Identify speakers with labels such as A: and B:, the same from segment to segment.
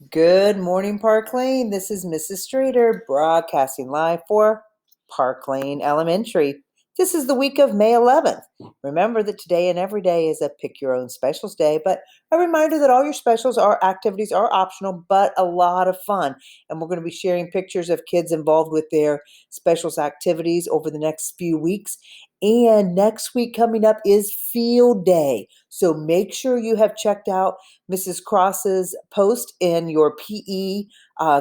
A: Good morning, Park Lane. This is Mrs. Strader broadcasting live for Park Lane Elementary. This is the week of May 11th. Remember that today and every day is a pick your own specials day, but a reminder that all your specials or activities are optional, but a lot of fun. And we're going to be sharing pictures of kids involved with their specials activities over the next few weeks. And next week coming up is Field Day. So make sure you have checked out Mrs. Cross's post in your PE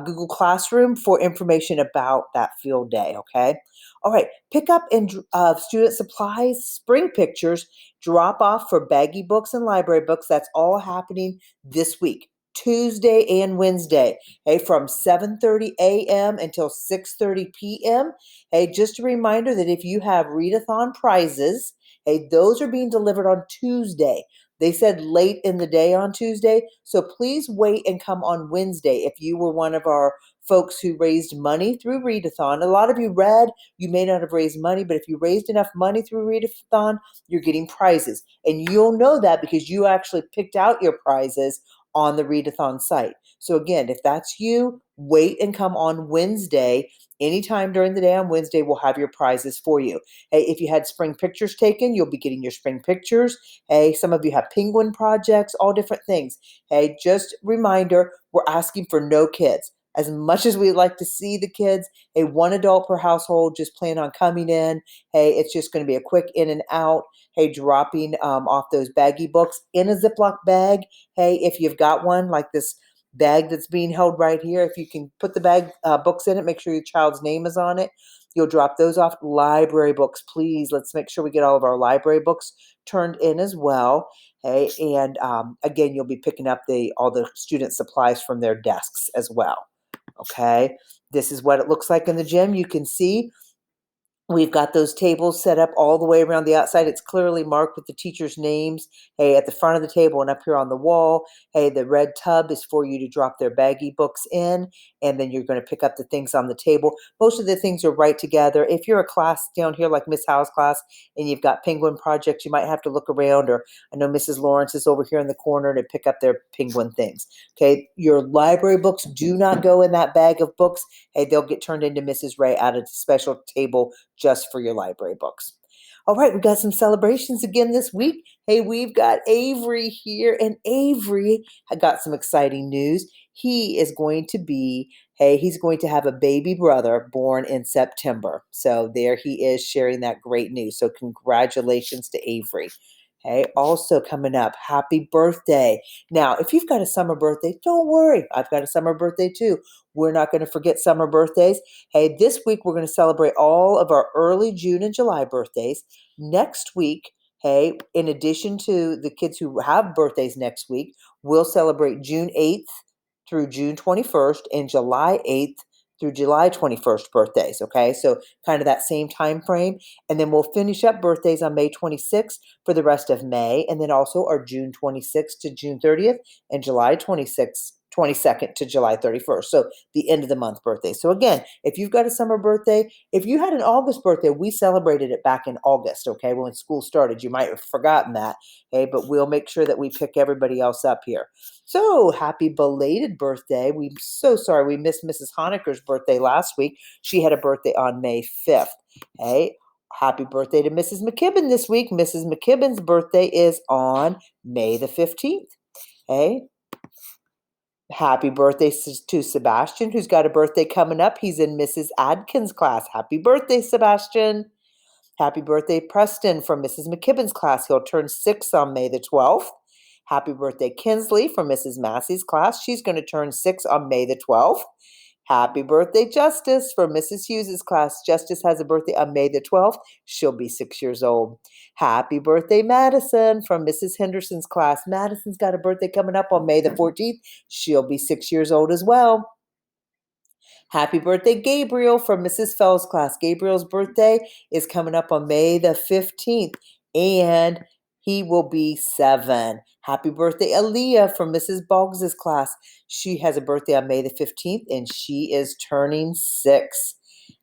A: Google Classroom for information about that field day, okay? All right, pick up and student supplies, spring pictures, drop off for baggy books and library books. That's all happening this week, Tuesday and Wednesday, hey, from 7:30 a.m. until 6:30 p.m. Hey, just a reminder that if you have readathon prizes, hey, those are being delivered on Tuesday. They said late in the day on Tuesday, so please wait and come on Wednesday if you were one of our folks who raised money through Readathon. A lot of you read, you may not have raised money, but if you raised enough money through Readathon, you're getting prizes. And you'll know that because you actually picked out your prizes on the Readathon site. So again, if that's you, wait and come on Wednesday. Anytime during the day on Wednesday, we'll have your prizes for you. Hey, if you had spring pictures taken, you'll be getting your spring pictures. Hey, some of you have penguin projects, all different things. Hey, just reminder, we're asking for no kids. As much as we'd like to see the kids, hey, one adult per household, just plan on coming in. Hey, it's just going to be a quick in and out. Hey, dropping off those baggy books in a Ziploc bag. Hey, if you've got one like this bag that's being held right here, if you can put the bag books in it, make sure your child's name is on it. You'll drop those off. Library books, please. Let's make sure we get all of our library books turned in as well. Hey, and again, you'll be picking up all the student supplies from their desks as well. Okay, this is what it looks like in the gym. You can see we've got those tables set up all the way around the outside. It's clearly marked with the teachers' names. Hey, at the front of the table and up here on the wall. Hey, the red tub is for you to drop their baggy books in, and then you're going to pick up the things on the table. Most of the things are right together. If you're a class down here like Miss Howe's class and you've got penguin projects, you might have to look around, or I know Mrs. Lawrence is over here in the corner to pick up their penguin things. Okay, your library books do not go in that bag of books. Hey, they'll get turned into Mrs. Ray at a special table just for your library books. All right, we've got some celebrations again this week. Hey, we've got Avery here, and Avery got some exciting news. He's going to have a baby brother born in September. So there he is sharing that great news. So congratulations to Avery. Okay, also coming up, happy birthday. Now, if you've got a summer birthday, don't worry. I've got a summer birthday too. We're not going to forget summer birthdays. Hey, this week we're going to celebrate all of our early June and July birthdays. Next week, hey, in addition to the kids who have birthdays next week, we'll celebrate June 8th through June 21st and July 8th through July 21st birthdays, okay? So kind of that same time frame. And then we'll finish up birthdays on May 26th for the rest of May, and then also our June 26th to June 30th and July 22nd to July 31st. So the end of the month birthday. So again, if you've got a summer birthday, if you had an August birthday, we celebrated it back in August, okay, when school started. You might have forgotten that, okay, but we'll make sure that we pick everybody else up here. So happy belated birthday. We're so sorry we missed Mrs. Honecker's birthday last week. She had a birthday on May 5th, okay. Happy birthday to Mrs. McKibben this week. Mrs. McKibben's birthday is on May the 15th. Okay. Happy birthday to Sebastian, who's got a birthday coming up. He's in Mrs. Adkins' class. Happy birthday, Sebastian. Happy birthday, Preston, from Mrs. McKibben's class. He'll turn 6 on May the 12th. Happy birthday, Kinsley, from Mrs. Massey's class. She's going to turn 6 on May the 12th. Happy birthday, Justice, from Mrs. Hughes's class. Justice has a birthday on May the 12th. She'll be 6 years old. Happy birthday, Madison, from Mrs. Henderson's class. Madison's got a birthday coming up on May the 14th. She'll be 6 years old as well. Happy birthday, Gabriel, from Mrs. Fell's class. Gabriel's birthday is coming up on May the 15th, and he will be 7. Happy birthday, Aaliyah, from Mrs. Boggs's class. She has a birthday on May the 15th, and she is turning 6.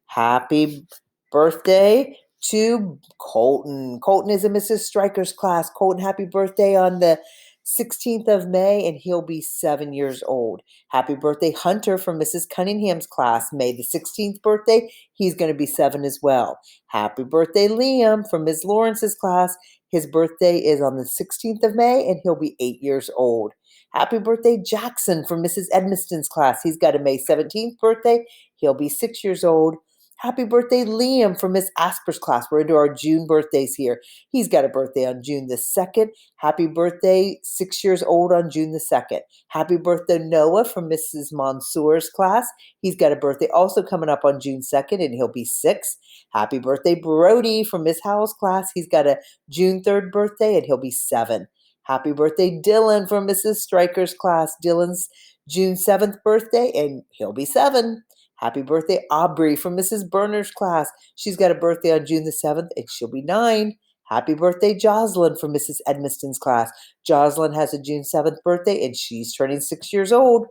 A: Happy birthday to Colton. Colton is in Mrs. Stryker's class. Colton, happy birthday on the 16th of May, and he'll be 7 years old. Happy birthday, Hunter, from Mrs. Cunningham's class, May the 16th birthday. He's going to be 7 as well. Happy birthday, Liam, from Ms. Lawrence's class. His birthday is on the 16th of May, and he'll be 8 years old. Happy birthday, Jackson, from Mrs. Edmiston's class. He's got a May 17th birthday. He'll be 6 years old. Happy birthday, Liam, from Miss Asper's class. We're into our June birthdays here. He's got a birthday on June the 2nd. Happy birthday, 6 years old on June the 2nd. Happy birthday, Noah, from Mrs. Mansour's class. He's got a birthday also coming up on June 2nd, and he'll be 6. Happy birthday, Brody, from Miss Howell's class. He's got a June 3rd birthday, and he'll be 7. Happy birthday, Dylan, from Mrs. Stryker's class. Dylan's June 7th birthday, and he'll be 7. Happy birthday, Aubrey, from Mrs. Berner's class. She's got a birthday on June the 7th, and she'll be 9. Happy birthday, Jocelyn, from Mrs. Edmiston's class. Jocelyn has a June 7th birthday, and she's turning 6 years old.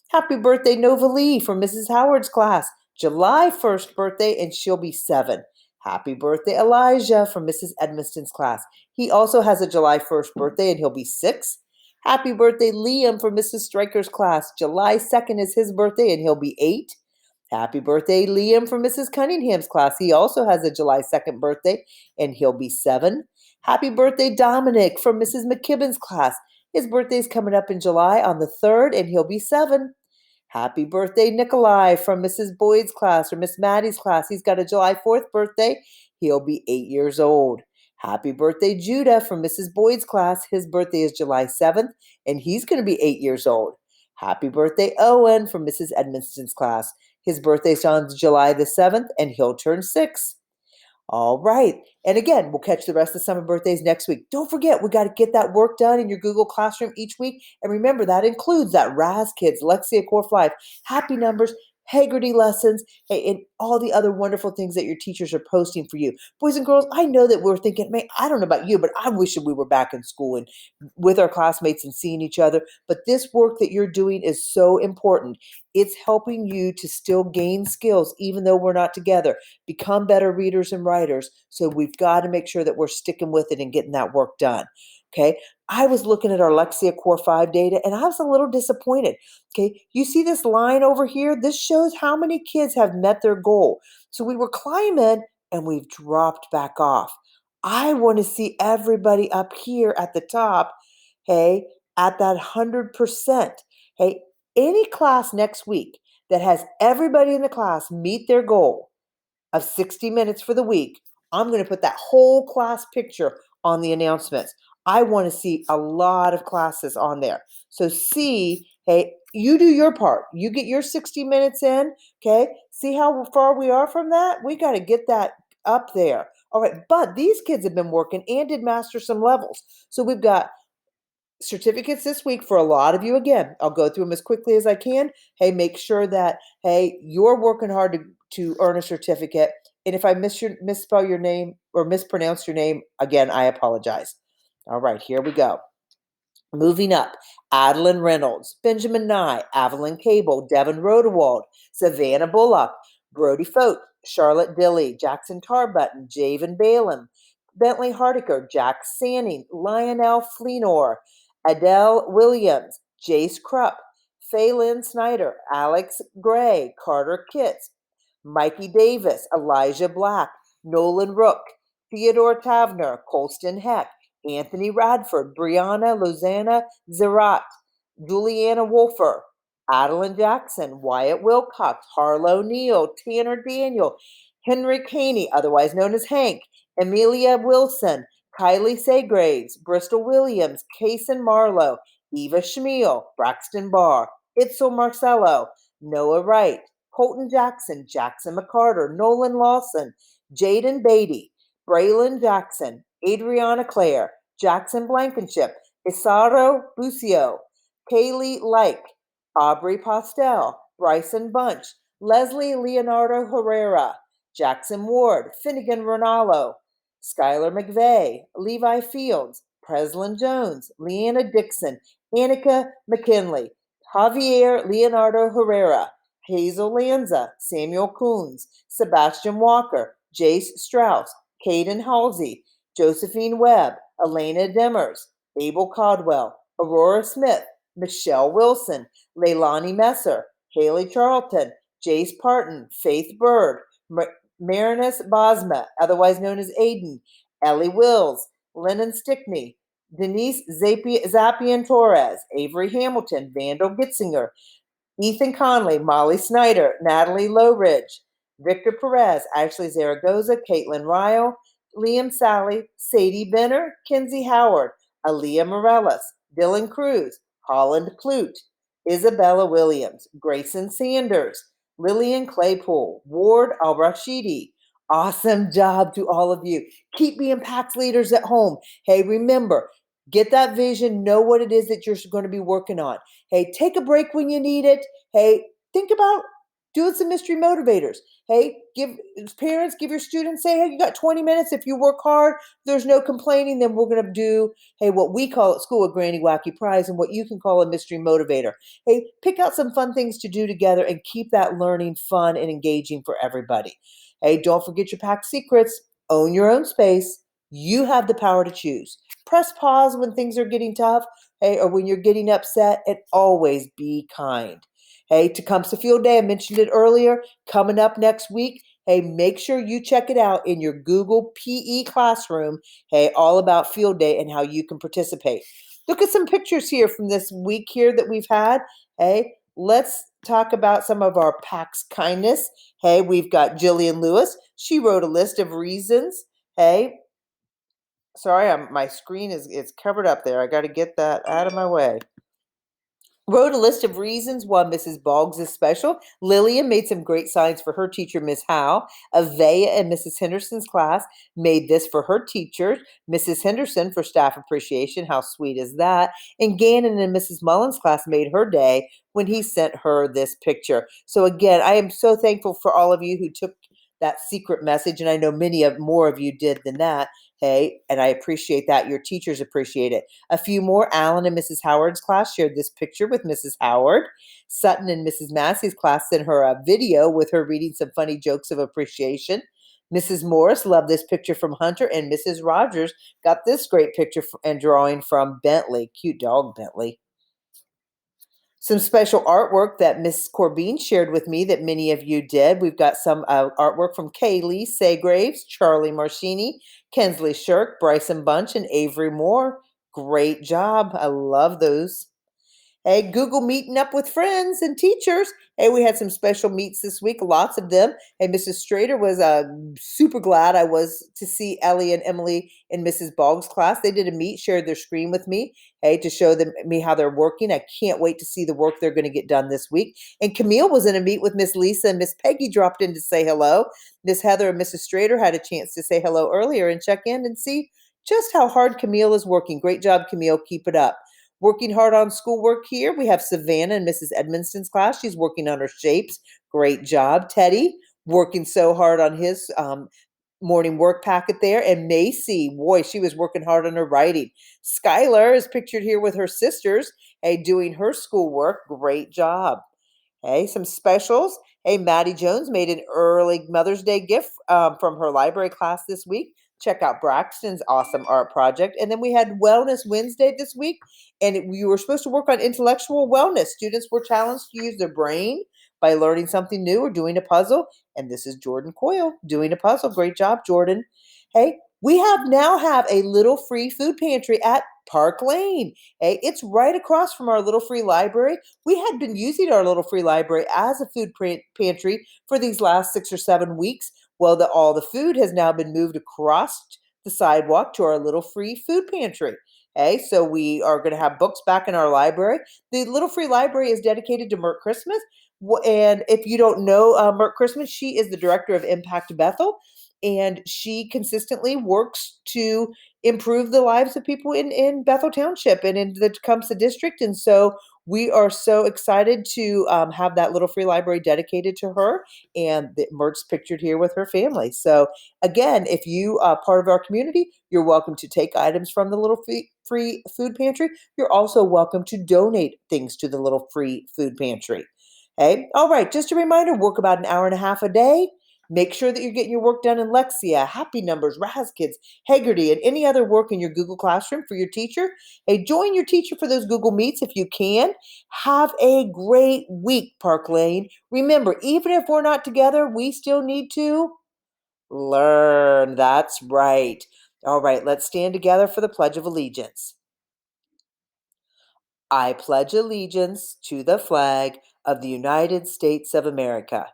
A: Happy birthday, Nova Lee, from Mrs. Howard's class. July 1st birthday, and she'll be 7. Happy birthday, Elijah, from Mrs. Edmiston's class. He also has a July 1st birthday, and he'll be 6. Happy birthday, Liam, from Mrs. Stryker's class. July 2nd is his birthday, and he'll be 8. Happy birthday, Liam, from Mrs. Cunningham's class. He also has a July 2nd birthday, and he'll be 7. Happy birthday, Dominic, from Mrs. McKibben's class. His birthday's coming up in July on the 3rd, and he'll be 7. Happy birthday, Nikolai, from Mrs. Boyd's class or Miss Maddie's class. He's got a July 4th birthday. He'll be 8 years old. Happy birthday, Judah, from Mrs. Boyd's class. His birthday is July 7th, and he's going to be 8 years old. Happy birthday, Owen, from Mrs. Edmiston's class. His birthday's on July the 7th, and he'll turn 6. All right. And again, we'll catch the rest of summer birthdays next week. Don't forget, we got to get that work done in your Google Classroom each week. And remember, that includes that Raz Kids, Lexia Core 5, Happy Numbers, Haggerty lessons, and all the other wonderful things that your teachers are posting for you. Boys and girls, I know that we're thinking, man, I don't know about you, but I wish we were back in school and with our classmates and seeing each other. But this work that you're doing is so important. It's helping you to still gain skills, even though we're not together, become better readers and writers. So we've got to make sure that we're sticking with it and getting that work done. Okay. I was looking at our Lexia Core 5 data, and I was a little disappointed. Okay. You see this line over here? This shows how many kids have met their goal. So we were climbing and we've dropped back off. I want to see everybody up here at the top, hey, at that 100%. Hey, any class next week that has everybody in the class meet their goal of 60 minutes for the week, I'm going to put that whole class picture on the announcements. I want to see a lot of classes on there. So see, hey, you do your part. You get your 60 minutes in, okay? See how far we are from that? We got to get that up there. All right, but these kids have been working and did master some levels. So we've got certificates this week for a lot of you. Again, I'll go through them as quickly as I can. Hey, make sure that, hey, you're working hard to earn a certificate. And if I misspell your name or mispronounce your name, again, I apologize. All right, here we go. Moving up, Adeline Reynolds, Benjamin Nye, Evelyn Cable, Devin Rodewald, Savannah Bullock, Brody Fote, Charlotte Dilly, Jackson Tarbutton, Javen Balaam, Bentley Hardiker, Jack Sanning, Lionel Fleenor, Adele Williams, Jace Krupp, Phelan Snyder, Alex Gray, Carter Kitts, Mikey Davis, Elijah Black, Nolan Rook, Theodore Tavner, Colston Heck, Anthony Radford, Brianna Lozana Zerat, Juliana Wolfer, Adeline Jackson, Wyatt Wilcox, Harlow Neal, Tanner Daniel, Henry Caney, otherwise known as Hank, Emelia Wilson, Kylie Segraves, Bristol Williams, Kason Marlowe, Eva Schmiel, Braxton Barr, Itzel Marcello, Noah Wright, Colton Jackson, Jackson McCarter, Nolan Lawson, Jaden Beatty, Braylon Jackson, Adriana Clare, Jackson Blankenship, Isaro Bucio, Kaylee Like, Aubrey Postel, Bryson Bunch, Leslie Leonardo Herrera, Jackson Ward, Finnegan Ronaldo, Skylar McVeigh, Levi Fields, Preslin Jones, Leanna Dixon, Annika McKinley, Javier Leonardo Herrera, Hazel Lanza, Samuel Coons, Sebastian Walker, Jace Strauss, Caden Halsey, Josephine Webb, Elena Demers, Abel Caldwell, Aurora Smith, Michelle Wilson, Leilani Messer, Haley Charlton, Jace Parton, Faith Bird, Marinus Bosma, otherwise known as Aiden, Ellie Wills, Lennon Stickney, Denise Zappian Torres, Avery Hamilton, Vandal Gitzinger, Ethan Conley, Molly Snyder, Natalie Lowridge, Victor Perez, Ashley Zaragoza, Caitlin Ryle, Liam Sally, Sadie Benner, Kinsey Howard, Aaliyah Morellis, Dylan Cruz, Holland Plute, Isabella Williams, Grayson Sanders, Lillian Claypool, Ward Al-Rashidi. Awesome job to all of you. Keep being PAX leaders at home. Hey, remember, get that vision, know what it is that you're going to be working on. Hey, take a break when you need it. Hey, think about doing some mystery motivators. Hey, give parents, give your students, say, hey, you got 20 minutes. If you work hard, there's no complaining, then we're going to do, hey, what we call at school a Granny Wacky Prize and what you can call a mystery motivator. Hey, pick out some fun things to do together and keep that learning fun and engaging for everybody. Hey, don't forget your packed secrets. Own your own space. You have the power to choose. Press pause when things are getting tough. Hey, or when you're getting upset, and always be kind. Hey, Tecumseh Field Day, I mentioned it earlier, coming up next week. Hey, make sure you check it out in your Google PE classroom. Hey, all about Field Day and how you can participate. Look at some pictures here from this week here that we've had. Hey, let's talk about some of our PAX kindness. Hey, we've got Jillian Lewis. She wrote a list of reasons. Hey, sorry, my screen is covered up there. I got to get that out of my way. Wrote a list of reasons why Mrs. Boggs is special. Lillian made some great signs for her teacher, Miss Howe. Avea and Mrs. Henderson's class made this for her teacher, Mrs. Henderson, for staff appreciation. How sweet is that? And Gannon and Mrs. Mullins' class made her day when he sent her this picture. So again, I am so thankful for all of you who took that secret message, and I know more of you did than that. Hey, and I appreciate that. Your teachers appreciate it. A few more. Alan and Mrs. Howard's class shared this picture with Mrs. Howard. Sutton and Mrs. Massey's class sent her a video with her reading some funny jokes of appreciation. Mrs. Morris loved this picture from Hunter, and Mrs. Rogers got this great picture and drawing from Bentley. Cute dog, Bentley. Some special artwork that Miss Corbin shared with me that many of you did. We've got some artwork from Kaylee Saygraves, Charlie Marcini, Kensley Shirk, Bryson Bunch, and Avery Moore. Great job. I love those. Hey, Google meeting up with friends and teachers. Hey, we had some special meets this week, lots of them. Hey, Mrs. Strader was super glad I was to see Ellie and Emily in Mrs. Boggs' class. They did a meet, shared their screen with me, hey, to show me how they're working. I can't wait to see the work they're going to get done this week. And Camille was in a meet with Miss Lisa, and Miss Peggy dropped in to say hello. Miss Heather and Mrs. Strader had a chance to say hello earlier and check in and see just how hard Camille is working. Great job, Camille. Keep it up. Working hard on schoolwork here. We have Savannah in Mrs. Edmonston's class. She's working on her shapes. Great job. Teddy working so hard on his morning work packet there. And Macy, boy, she was working hard on her writing. Skylar is pictured here with her sisters, hey, doing her schoolwork. Great job. Hey, some specials. Hey, Maddie Jones made an early Mother's Day gift from her library class this week. Check out Braxton's awesome art project. And then we had Wellness Wednesday this week, and we were supposed to work on intellectual wellness. Students were challenged to use their brain by learning something new or doing a puzzle. And this is Jordan Coyle doing a puzzle. Great job, Jordan. Hey, we now have a little free food pantry at Park Lane. Hey, it's right across from our little free library. We had been using our little free library as a food pantry for these last 6 or 7 weeks. Well, all the food has now been moved across the sidewalk to our little free food pantry. Okay, so we are going to have books back in our library. The Little Free Library is dedicated to Mert Christmas. And if you don't know Mert Christmas, she is the director of Impact Bethel, and she consistently works to improve the lives of people in Bethel Township and in the Tecumseh District. And so we are so excited to have that Little Free Library dedicated to her, and Mert's pictured here with her family. So again, if you are part of our community, you're welcome to take items from the Little Free Food Pantry. You're also welcome to donate things to the Little Free Food Pantry. Okay. All right. Just a reminder, work about an hour and a half a day. Make sure that you're getting your work done in Lexia, Happy Numbers, Kids, Haggerty, and any other work in your Google Classroom for your teacher. Hey, join your teacher for those Google Meets if you can. Have a great week, Park Lane. Remember, even if we're not together, we still need to learn. That's right. All right, let's stand together for the Pledge of Allegiance. I pledge allegiance to the flag of the United States of America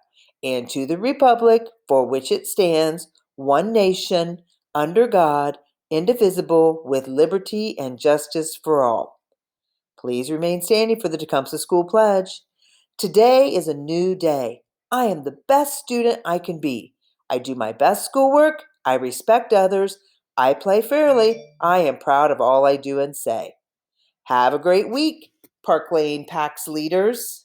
A: and to the republic for which it stands, one nation, under God, indivisible, with liberty and justice for all. Please remain standing for the Tecumseh School Pledge. Today is a new day. I am the best student I can be. I do my best schoolwork. I respect others. I play fairly. I am proud of all I do and say. Have a great week, Park Lane PAX leaders.